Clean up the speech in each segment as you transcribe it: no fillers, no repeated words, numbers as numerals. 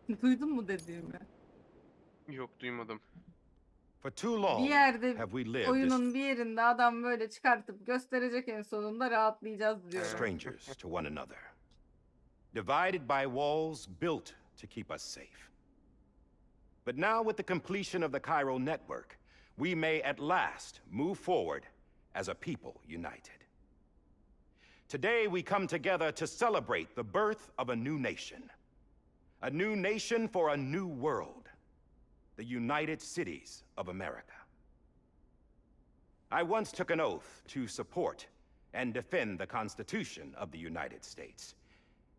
Duydun mu dediğimi? Yok duymadım. For too Bir long yerde have we lived as oyunun bir yerinde adam böyle çıkartıp gösterecek, en sonunda rahatlayacağız diyorum. strangers to one another, divided by walls built to keep us safe. But now, with the completion of the Cairo network, we may at last move forward as a people united. Today, we come together to celebrate the birth of a new nation. A new nation for a new world. The United Cities of America. I once took an oath to support and defend the Constitution of the United States.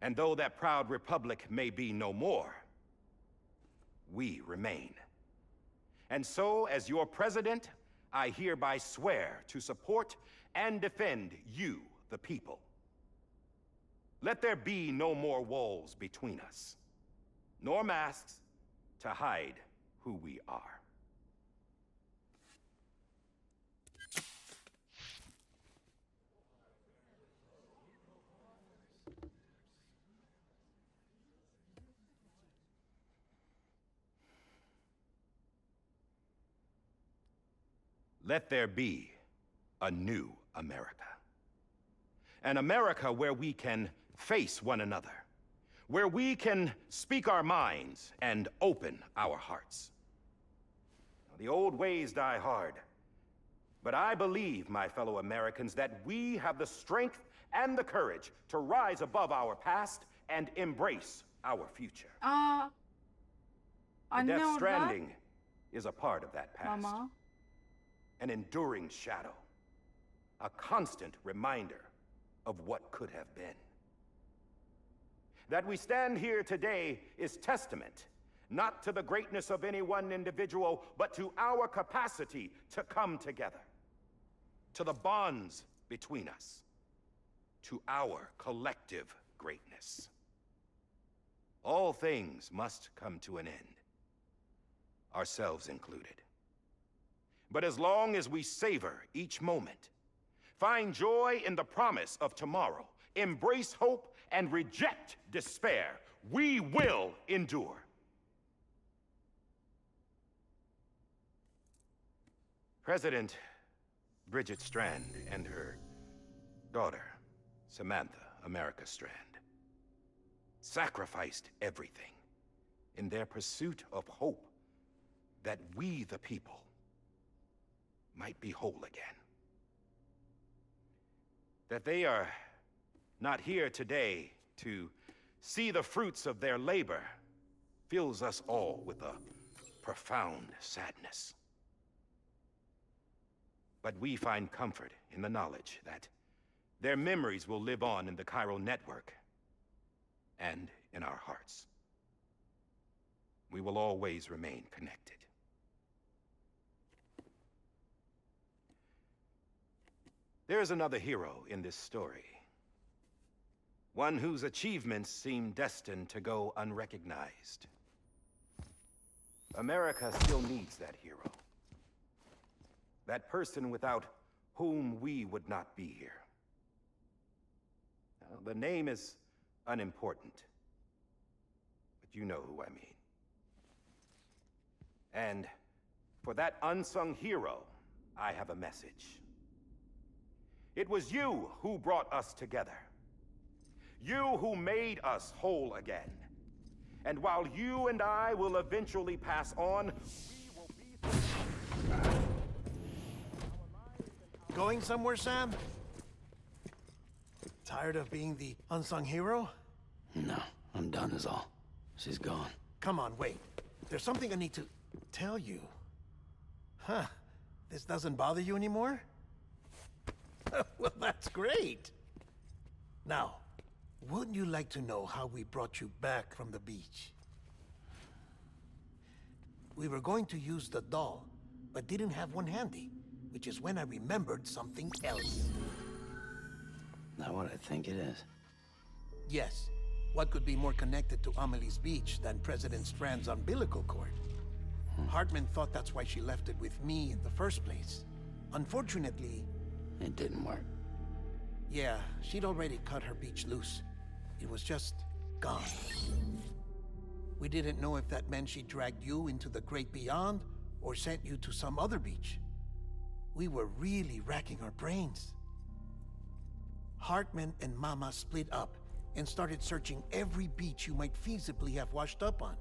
And though that proud republic may be no more, we remain. And so, as your president, I hereby swear to support and defend you, the people. Let there be no more walls between us, nor masks to hide who we are. Let there be a new America. An America where we can face one another, where we can speak our minds and open our hearts. The old ways die hard, but I believe, my fellow Americans, that we have the strength and the courage to rise above our past and embrace our future. Aa, The anne Death orada. Stranding is a part of that past. Mama. An enduring shadow, a constant reminder of what could have been. That we stand here today is testament, not to the greatness of any one individual, but to our capacity to come together, to the bonds between us, to our collective greatness. All things must come to an end, ourselves included. But as long as we savor each moment, find joy in the promise of tomorrow, embrace hope, and reject despair, we will endure. President Bridget Strand and her daughter, Samantha America Strand, sacrificed everything in their pursuit of hope that we, the people, might be whole again. That they are not here today to see the fruits of their labor fills us all with a profound sadness. But we find comfort in the knowledge that their memories will live on in the Cairo network and in our hearts. We will always remain connected. There's another hero in this story. One whose achievements seem destined to go unrecognized. America still needs that hero. That person without whom we would not be here. Now, the name is unimportant, but you know who I mean. And for that unsung hero, I have a message. It was you who brought us together. You who made us whole again. And while you and I will eventually pass on, we will be... Going somewhere, Sam? Tired of being the unsung hero? No, I'm done is all. She's gone. Come on, wait. There's something I need to tell you. Huh. This doesn't bother you anymore? Well, that's great. Now, wouldn't you like to know how we brought you back from the beach? We were going to use the doll, but didn't have one handy, which is when I remembered something else. Not what I think it is. Yes. What could be more connected to Amelie's beach than President Strand's umbilical cord? Hartman thought that's why she left it with me in the first place. Unfortunately... It didn't work. Yeah, she'd already cut her beach loose. It was just gone. We didn't know if that meant she dragged you into the great beyond or sent you to some other beach. We were really racking our brains. Hartman and Mama split up and started searching every beach you might feasibly have washed up on.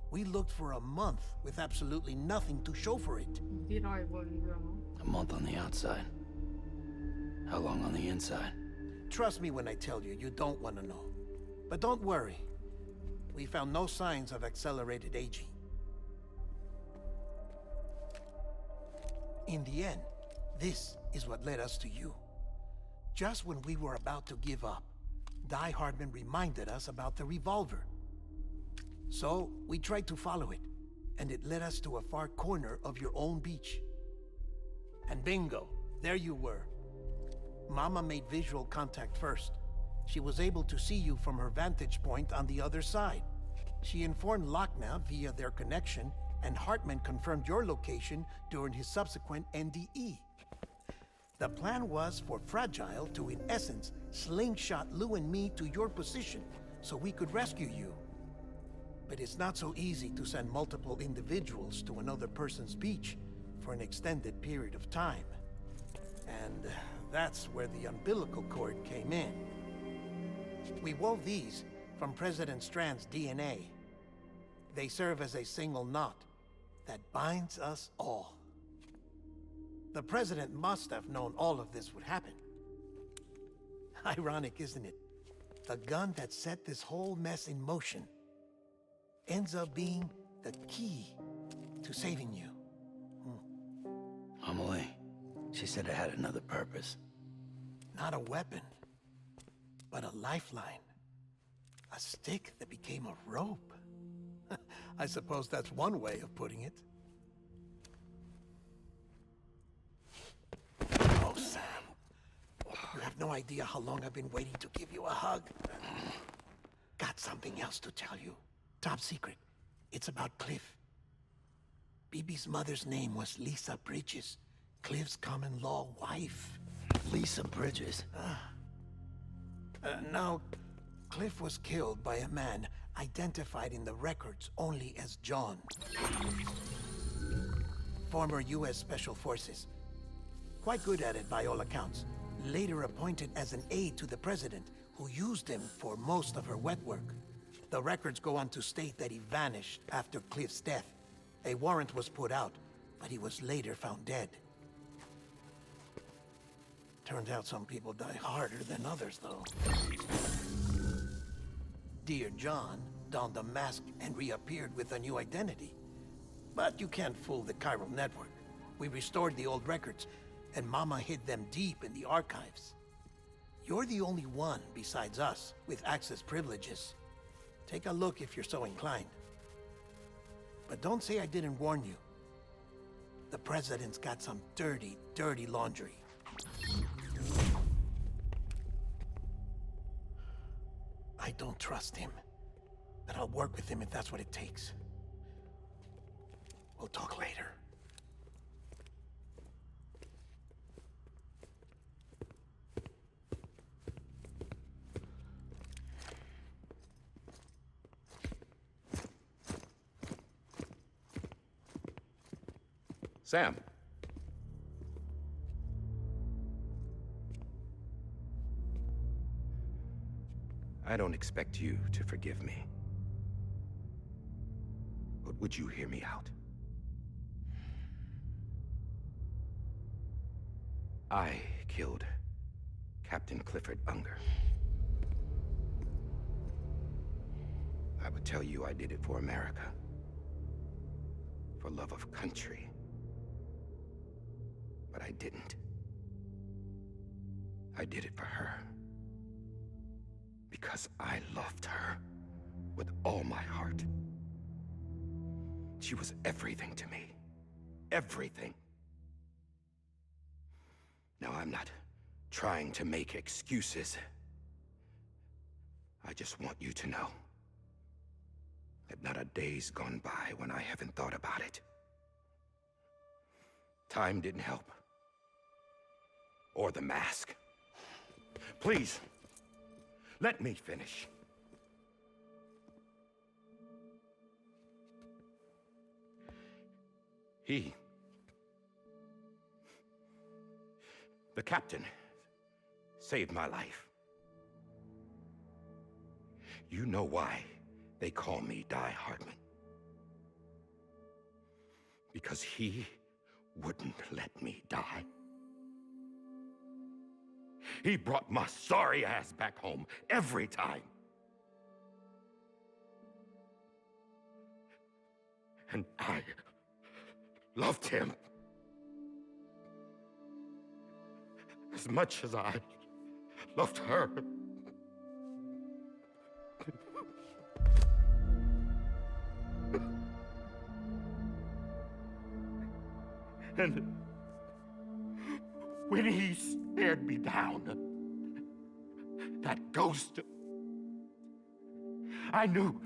We looked for a month with absolutely nothing to show for it. Bir ay boyunca mı? A month on the outside. How long on the inside? Trust me when I tell you, you don't want to know. But don't worry. We found no signs of accelerated aging. In the end, this is what led us to you. Just when we were about to give up, Die Hardman reminded us about the revolver. So, we tried to follow it, and it led us to a far corner of your own beach. And bingo, there you were. Mama made visual contact first. She was able to see you from her vantage point on the other side. She informed Lockna via their connection, and Hartman confirmed your location during his subsequent NDE. The plan was for Fragile to, in essence, slingshot Lou and me to your position so we could rescue you. But it's not so easy to send multiple individuals to another person's beach for an extended period of time. And that's where the umbilical cord came in. We wove these from President Strand's DNA. They serve as a single knot that binds us all. The President must have known all of this would happen. Ironic, isn't it? The gun that set this whole mess in motion ends up being the key to saving you. Amelie, she said it had another purpose. Not a weapon, but a lifeline. A stick that became a rope. I suppose that's one way of putting it. Oh, Sam. You have no idea how long I've been waiting to give you a hug. Got something else to tell you. Top secret. It's about Cliff. BB's mother's name was Lisa Bridges, Cliff's common-law wife. Lisa Bridges. Now, Cliff was killed by a man identified in the records only as John. Former U.S. Special Forces. Quite good at it by all accounts. Later appointed as an aide to the president, who used him for most of her wet work. The records go on to state that he vanished after Cliff's death. A warrant was put out, but he was later found dead. Turns out some people die harder than others, though. Dear John donned a mask and reappeared with a new identity. But you can't fool the chiral network. We restored the old records, and Mama hid them deep in the archives. You're the only one, besides us, with access privileges. Take a look if you're so inclined. But don't say I didn't warn you. The president's got some dirty, dirty laundry. I don't trust him, but I'll work with him if that's what it takes. We'll talk later. Sam. I don't expect you to forgive me. But would you hear me out? I killed Captain Clifford Unger. I would tell you I did it for America. For love of country. But I didn't. I did it for her. Because I loved her with all my heart. She was everything to me. Everything. Now, I'm not trying to make excuses. I just want you to know that not a day's gone by when I haven't thought about it. Time didn't help. Or the mask. Please, let me finish. The captain saved my life. You know why they call me Die Hardman? Because he wouldn't let me die. He brought my sorry ass back home every time. And I loved him as much as I loved her. And when he stared me down, that ghost, I knew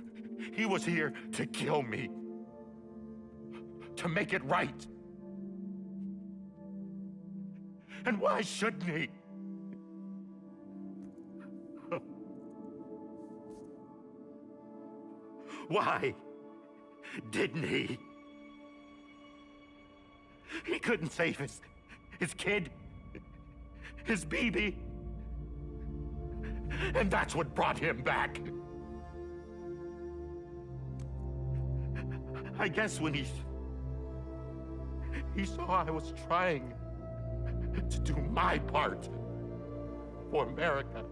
he was here to kill me, to make it right. And why shouldn't he? Why didn't he? He couldn't save his kid, his baby. And that's what brought him back. I guess when he saw I was trying to do my part for America,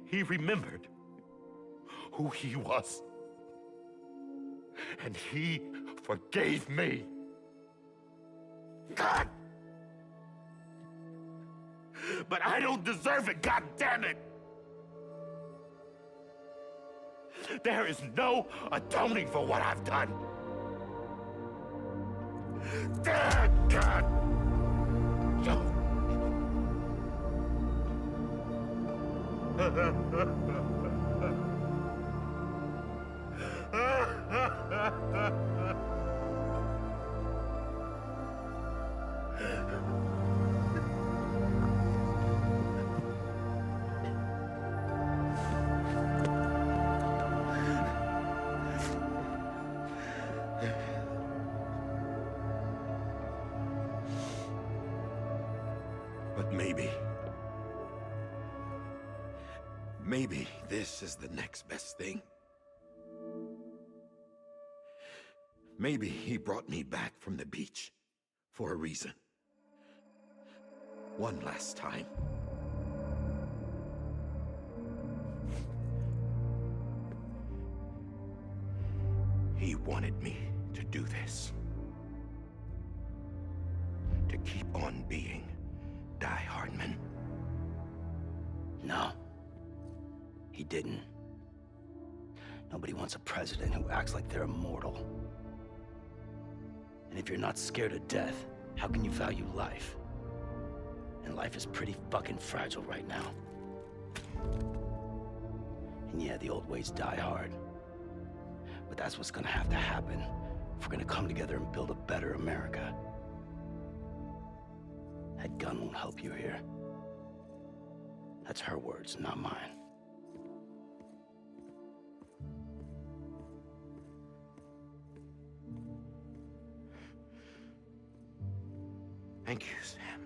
he remembered who he was. And he forgave me. God! But I don't deserve it, God damn it! There is no atoning for what I've done. God! But maybe this is the next best thing. Maybe he brought me back from the beach for a reason. One last time. He wanted me to do this. To keep on being Die Hardman. No. He didn't. Nobody wants a president who acts like they're immortal. And if you're not scared of death, how can you value life? And life is pretty fucking fragile right now. And yeah, the old ways die hard. But that's what's gonna have to happen if we're gonna come together and build a better America. That gun won't help you here. That's her words, not mine. Thank you, Sam.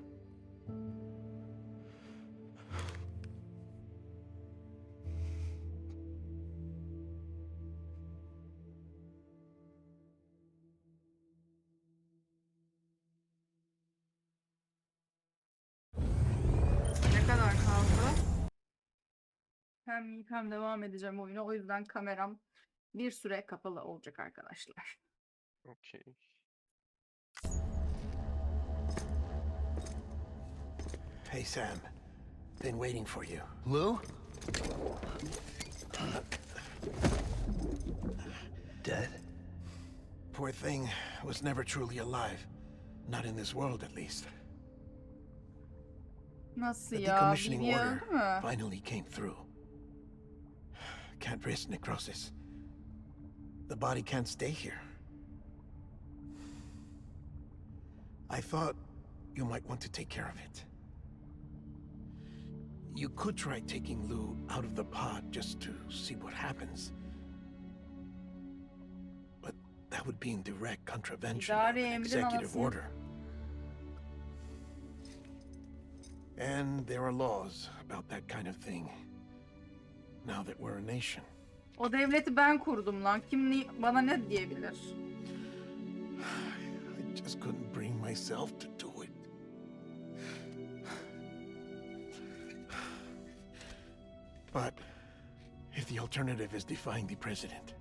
Ne kadar kaldı? Hem yiyip hem devam edeceğim oyuna. O yüzden kameram bir süre kapalı olacak arkadaşlar. Okey. Hey, Sam. Been waiting for you. Lou? Dead? Poor thing was never truly alive. Not in this world, at least. Nasıl The ya? decommissioning Bilgi order öldü mü? finally came through. Can't risk necrosis. The body can't stay here. I thought you might want to take care of it. You could try taking Lou out of the pod just to see what happens. that would be in direct contravention of İdari an emrin executive anasını- order. And there are laws about that kind of thing. Now that we're a nation. O devleti ben kurdum lan. Kim bana ne diyebilir? I just couldn't bring myself to do it. But if the alternative is defying the president,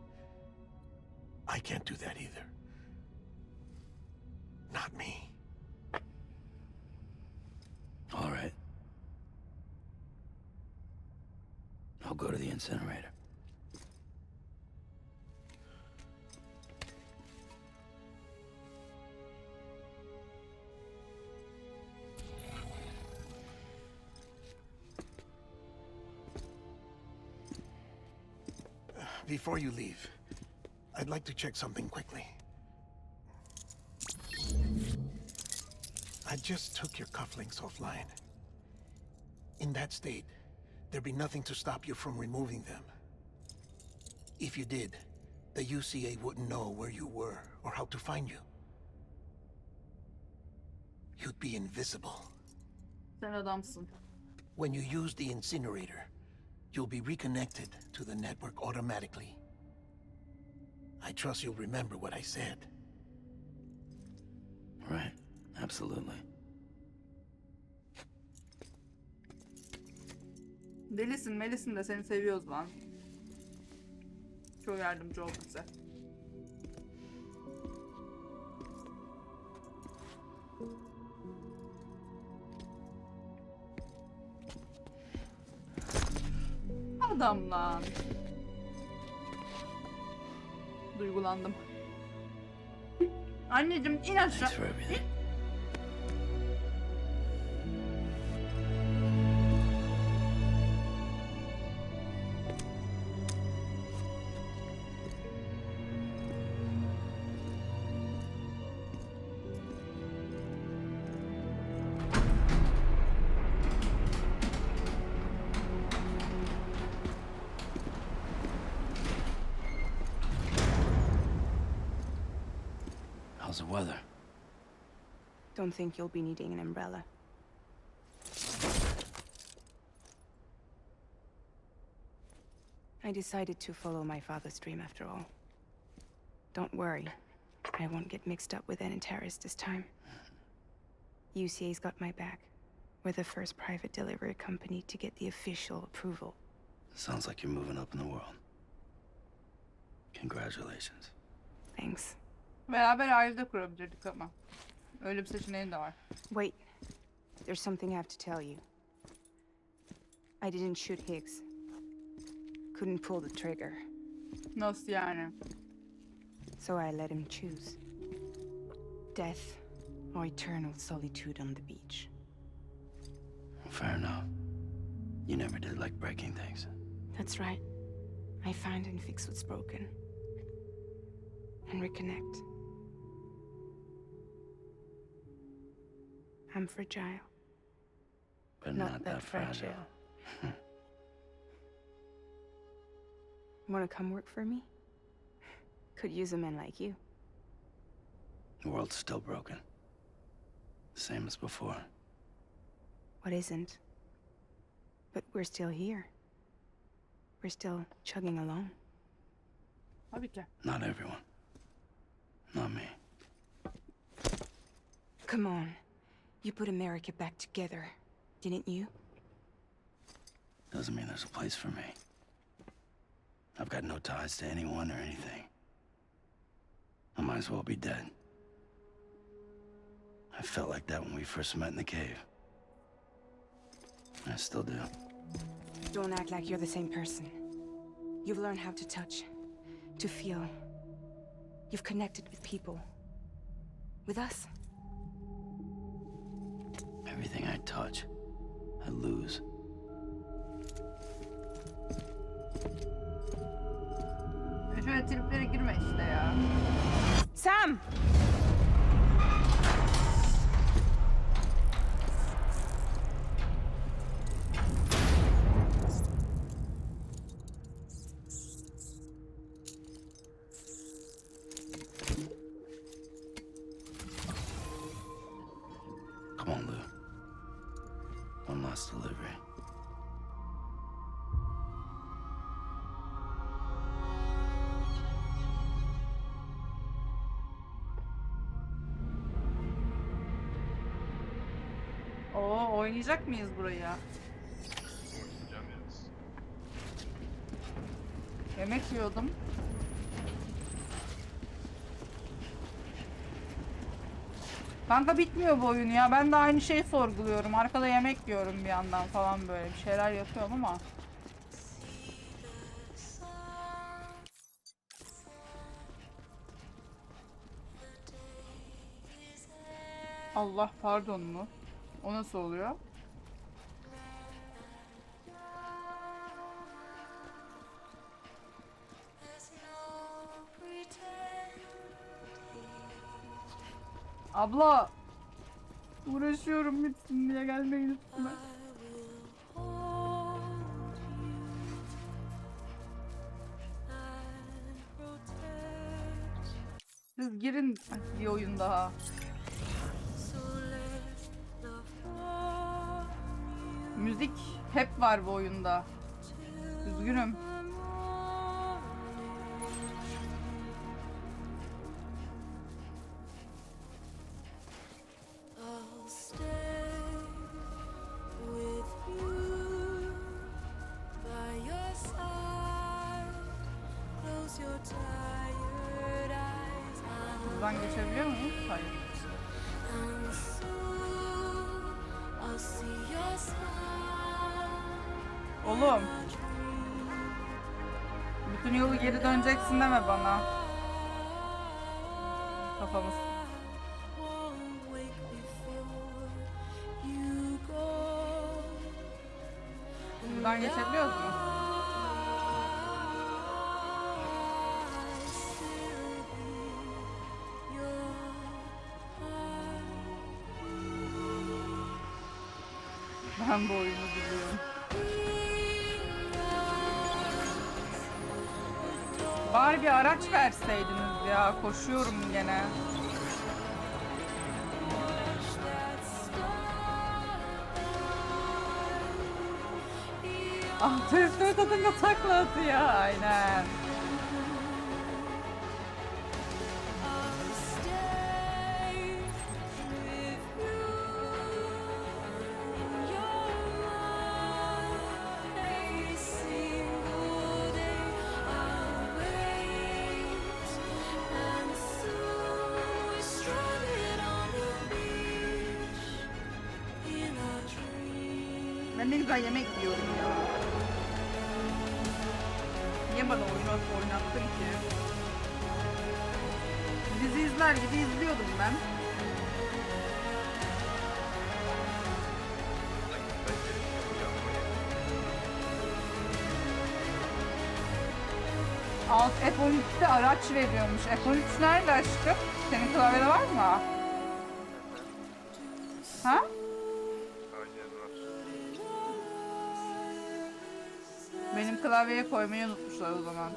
I can't do that either. Not me. All right. I'll go to the incinerator. Before you leave, I'd like to check something quickly. I just took your cufflinks offline. In that state, there'd be nothing to stop you from removing them. If you did, the UCA wouldn't know where you were or how to find you. You'd be invisible. Sen adamsın. When you use the incinerator, you'll be reconnected to the network automatically. I trust you'll remember what I said. Right. Absolutely. Delisin melisin de seni seviyoruz lan. Çok yardımcı oldun bize. Adam lan. Duygulandım. Anneciğim in aşağı. Thanks for everything. How's the weather? Don't think you'll be needing an umbrella. I decided to follow my father's dream after all. Don't worry, I won't get mixed up with any terrorists this time. UCA's got my back. We're the first private delivery company to get the official approval. Sounds like you're moving up in the world. Congratulations. Thanks. Beraber aile de kurabilirdik ama. Öyle bir seçeneğin de var. Wait, there's something I have to tell you. I didn't shoot Higgs. Couldn't pull the trigger, Nasıl yani? so I let him choose. Death or eternal solitude on the beach. Fair enough. You never did like breaking things. That's right. I find and fix what's broken. And reconnect. I'm fragile. But Not not that that fragile. Wanna come work for me? Could use a man like you. The world's still broken. Same as before. What isn't? But we're still here. We're still chugging along. Tabii ki. Not everyone. Not me. Come on. You put America back together, didn't you? Doesn't mean there's a place for me. I've got no ties to anyone or anything. I might as well be dead. I felt like that when we first met in the cave. I still do. Don't act like you're the same person. You've learned how to touch, to feel. You've connected with people. With us. Everything I touch, I lose. Şöyle triplere girme işte ya. Sam! Oo, oynayacak mıyız burayı? Oynayacağım biraz. Yemek yiyordum. Kanka bitmiyor bu oyun ya. Ben de aynı şeyi sorguluyorum. Arkada yemek yiyorum bir yandan falan böyle. Bir şeyler yapıyorum ama. Allah pardon mu? O nasıl oluyor? Abla. Uğraşıyorum bitsin diye gelmeyin üstüme. Siz girin bir oyun daha. Müzik hep var bu oyunda. Üzgünüm. Buradan geçebiliyor muyuz? Hayır. Oğlum. Bütün yolu geri döneceksin deme bana. Kafamız. Buradan geçebiliyoruz mu? Ben bu oyunu biliyorum. Bari bir araç verseydiniz ya. Koşuyorum gene. Ah, F4 atınca takla atıyor. Aynen. Ben ne güzel yemek yiyorum ya. Niye bana oynattın ki? Dizi izler gibi izliyordum ben. Alt F13'te araç veriyormuş. F13 nerede aşkım? Senin klavyede var mı? Ha? Aynen var. Benim klavyeye koymayı unutmuşlar o zaman.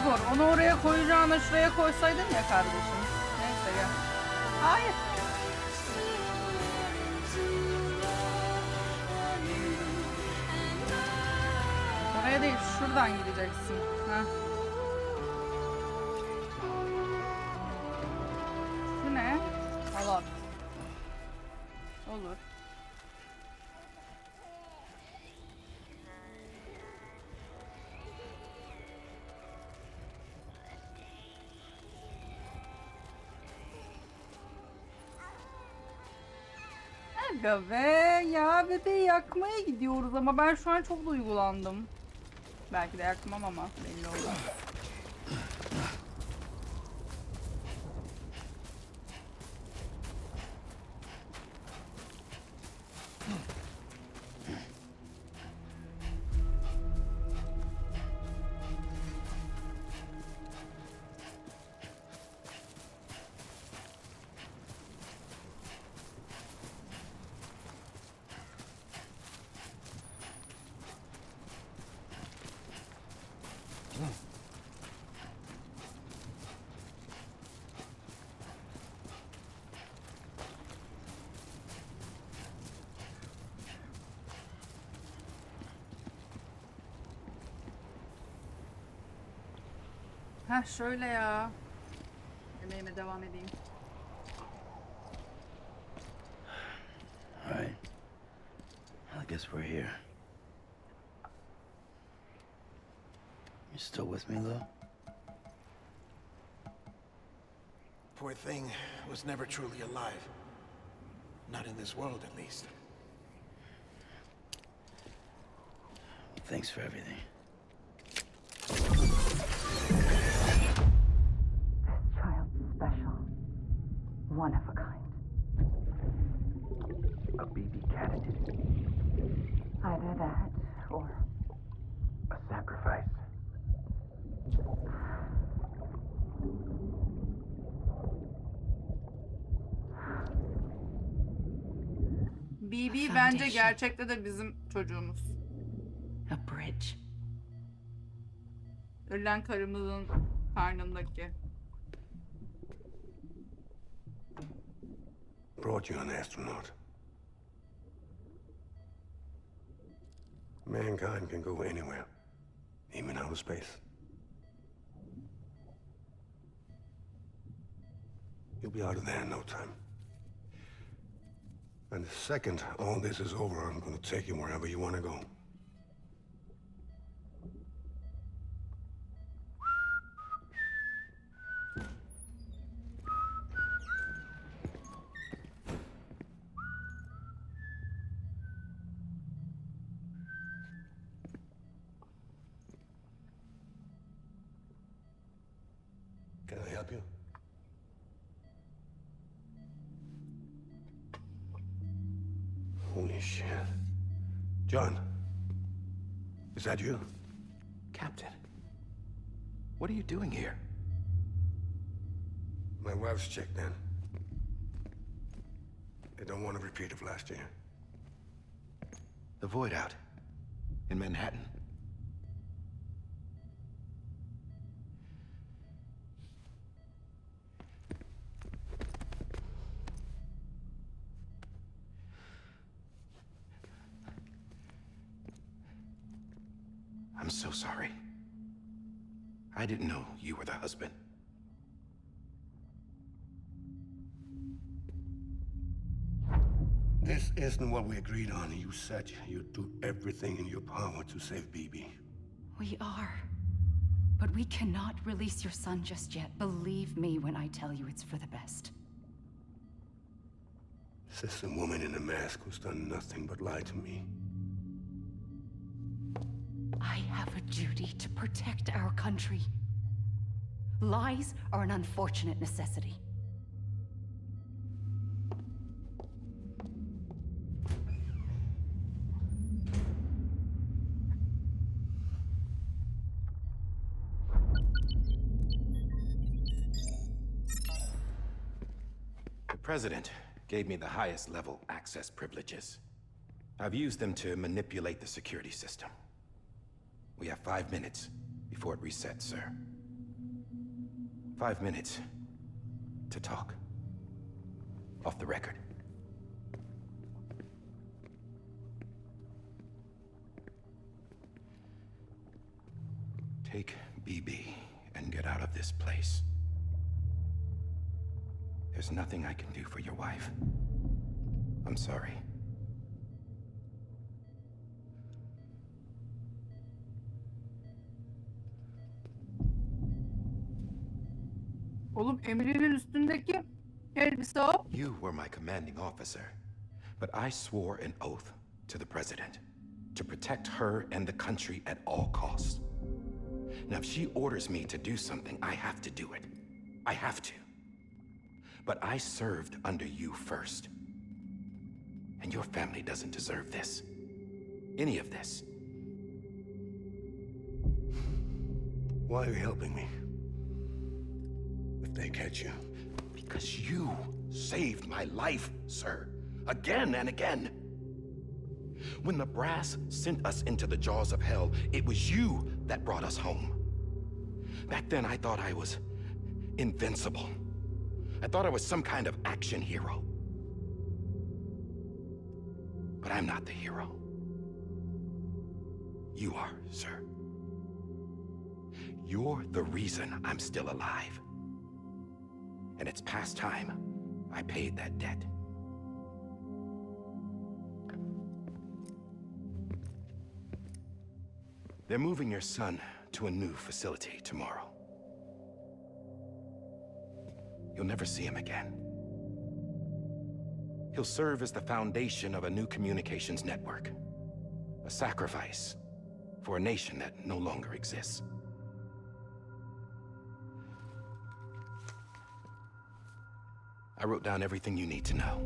Zor. Onu oraya koyacağına şuraya koysaydın ya kardeşim. Neyse ya. Hayır. Oraya değil, şuradan gideceksin. Heh. Olur. Aga be ya, bebeği yakmaya gidiyoruz ama ben şu an çok duygulandım. Belki de yakmam ama belli olmaz. Heh şöyle ya. Yemeğime devam edeyim. All right. I guess we're here. You still with me, Lou? Poor thing was never truly alive. Not in this world, at least. Thanks for everything. Child's special. One of a kind. A BB candidate. Either that or A sacrifice. BB bence gerçekte de bizim çocuğumuz. a bridge. Ölen karımızın karnındaki. Brought you an astronaut. Mankind can go anywhere, even outer space. You'll be out of there in no time. And the second all this is over, I'm gonna take you wherever you want to go. Can I help you? Holy shit. John, is that you? Captain, what are you doing here? My wife's checked in. They don't want a repeat of last year. The void out in Manhattan. I'm so sorry. I didn't know you were the husband. This isn't what we agreed on. You said you'd do everything in your power to save BB. We are. But we cannot release your son just yet. Believe me when I tell you it's for the best. This is a woman in a mask who's done nothing but lie to me. I have a duty to protect our country. Lies are an unfortunate necessity. The President gave me the highest level access privileges. I've used them to manipulate the security system. We have 5 minutes before it resets, sir. 5 minutes to talk. Off the record. Take BB and get out of this place. There's nothing I can do for your wife. I'm sorry. Oğlum emrinin üstündeki elbise o. You were my commanding officer, but I swore an oath to the president to protect her and the country at all costs. Now, if she orders me to do something, I have to do it. I have to. But I served under you first. And your family doesn't deserve this. Any of this. Why are you helping me? If they catch you. Because you saved my life, sir. Again and again. When the brass sent us into the jaws of hell, it was you that brought us home. Back then, I thought I was invincible. I thought I was some kind of action hero. But I'm not the hero. You are, sir. You're the reason I'm still alive. And it's past time I paid that debt. They're moving your son to a new facility tomorrow. You'll never see him again. He'll serve as the foundation of a new communications network. A sacrifice for a nation that no longer exists. I wrote down everything you need to know.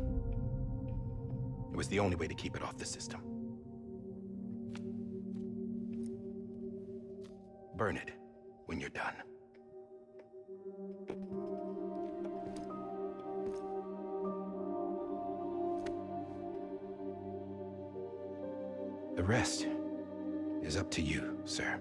It was the only way to keep it off the system. Burn it when you're done. The rest is up to you, sir.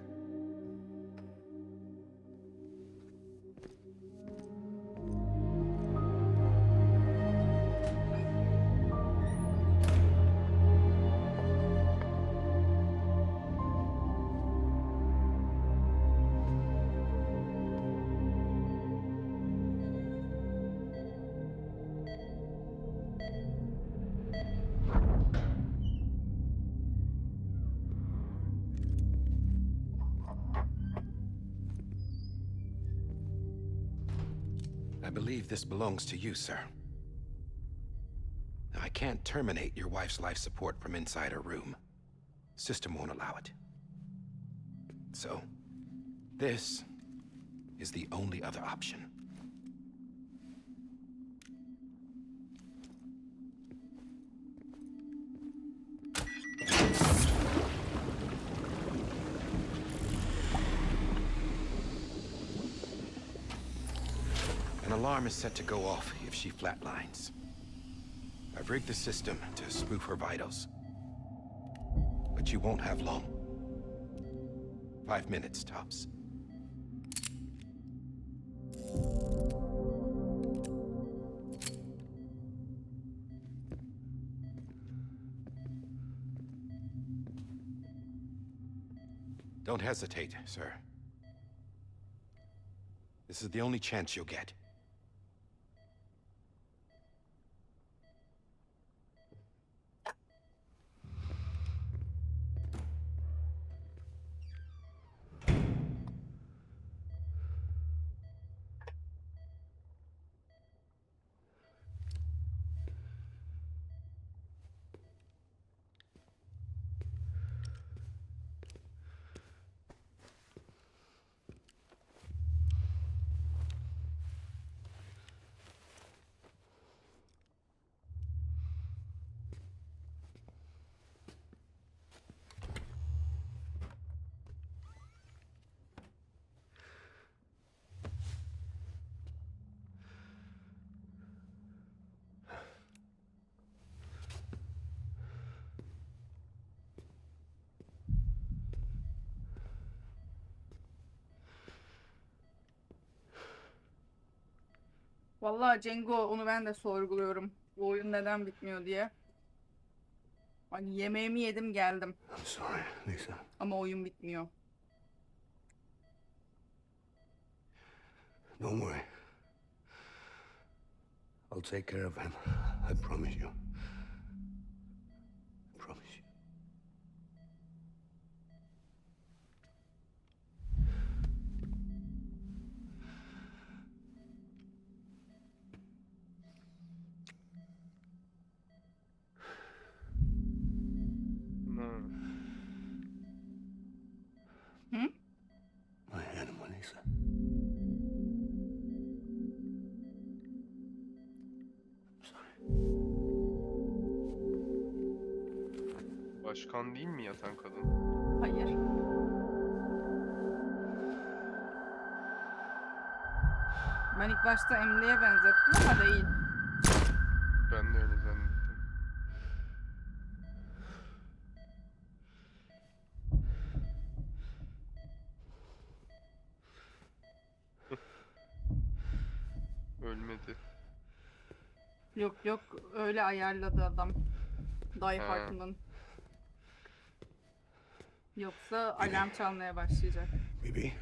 I believe this belongs to you, sir. Now, I can't terminate your wife's life support from inside her room. System won't allow it. So, this is the only other option. An alarm is set to go off if she flatlines. I've rigged the system to spoof her vitals. But you won't have long. 5 minutes, tops. Don't hesitate, sir. This is the only chance you'll get. Vallahi Cengo, onu ben de sorguluyorum. Bu oyun neden bitmiyor diye. Hani yemeğimi yedim geldim. I'm sorry, Lisa. Ama oyun bitmiyor. Don't worry. I'll take care of him. I promise you. Başkan değil mi yatan kadın? Hayır. Ben ilk başta Emily'ye benzettim ama değil. Ben de öyle zannettim. Ölmedi. Yok yok, öyle ayarladı adam. Die Ha. Hard'ın. Yoksa alarm çalmaya başlayacak. Bibi,